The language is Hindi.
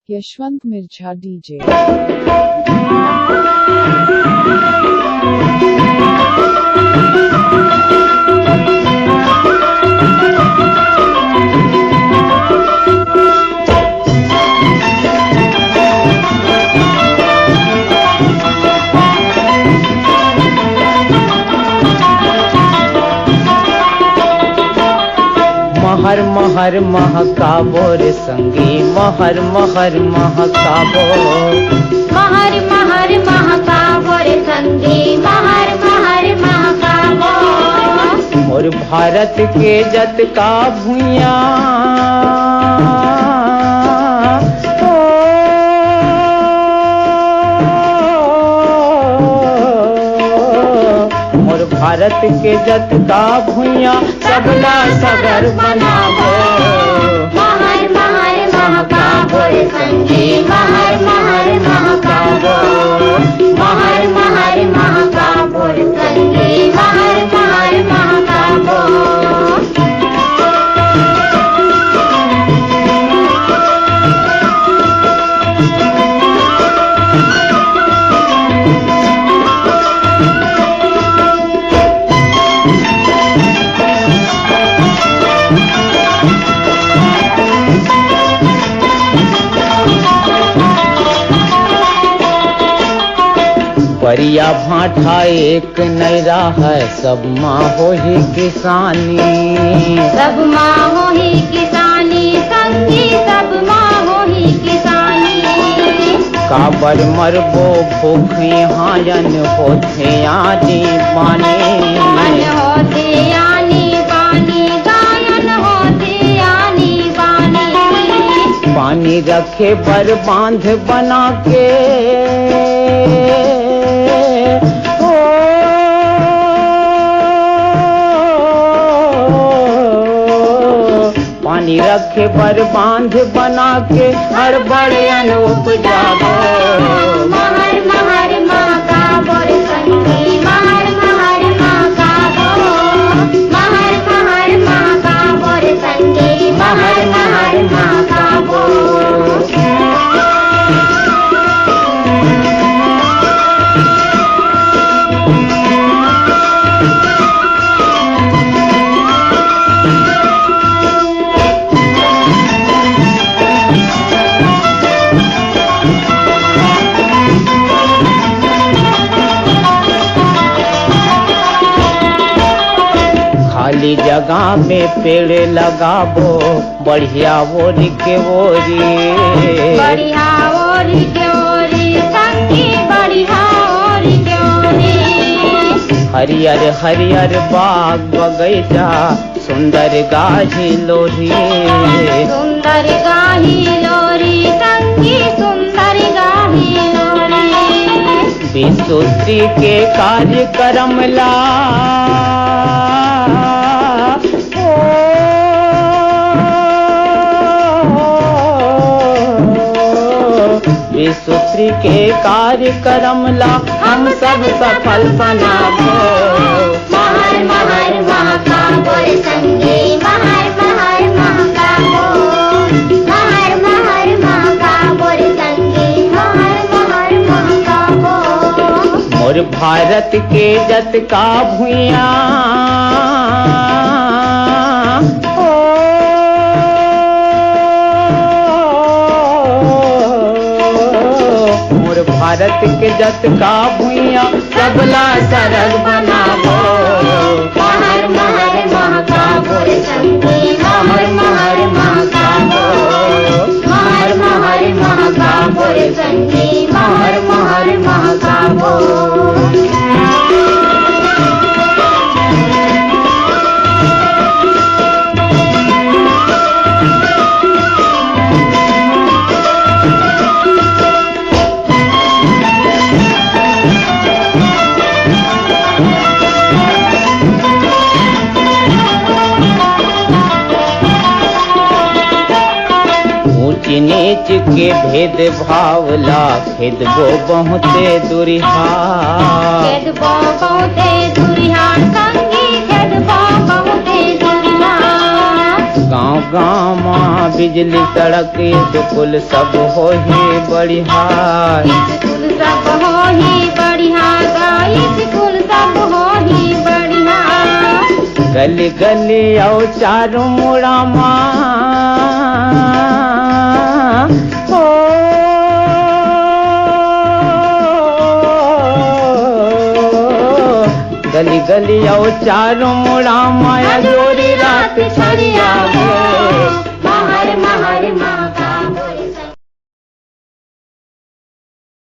यशवंत मिर्झा डीजे। महर महर महकाबो रे संगी, महर महर महकाबो, महर महर महकाबो रे संगी, महर महर महकाबो। मोर भारत के जत का भुइया भारत के जत का भुइया सबला सगर बनाबो। महर महर महकाबो रे संगी, महर महर महकाबो, महर महर महकाबो रे संगी, महर महर महकाबो। परिया भाठा एक नैरा है, सब माँ हो ही किसानी, सब माँ हो ही किसानी संगी, सब माँ हो ही किसानी। काबर मरबो भूख यहाँ जन होते आनी पानी, मन होते आनी पानी, गायन होते आनी पानी। पानी रखे बर बांध बना के पानी रखे बर बांध बना के हर बड़े अन उपजाबो। महर महर महकाबो रे संगी, महर महर महकाबो, महर महर महकाबो रे संगी, महर महर महकाबो। खाली जगह में पेड़ लगाबो, बढ़िया ओरी के ओरी, बढ़िया ओरी के ओरी संगी, बढ़िया ओरी के ओरी। हरियर हरियर बाग बगैचा, सुंदर गाही लोरी, सुंदर गाही लोरी संगी, सुंदर गाही लोरी। विश्वश्री के कार्यक्रम ला विश्वश्री के कार्यक्रम ला हम सब सफल बनाबो। महर महर महकाबो रे संगी, महर महर महकाबो, महर महर महकाबो रे संगी, महर महर महकाबो। मोर भारत के जत का भुइया भारत के जत का भुइया सबला सरग बनाबो। महर महर महकाबो रे संगी, महर महर महकाबो, महर महर महकाबो रे संगी, महर महर महकाबो। नीच के भेद भावला खेदबो बहुते दुरिहा, खेदबो बहुते दुरिहा संगी, खेदबो बहुते दुरिहा। गाँव गाँव माँ बिजली सड़क स्कूल सब हो ही बढ़िया। स्कूल सब हो ही बढ़िया, स्कूल सब हो ही बढ़िया। गली गली और चारों मुड़ा माँ हो, गली गली और चारों मुड़ा माया जोरी रात छड़िया।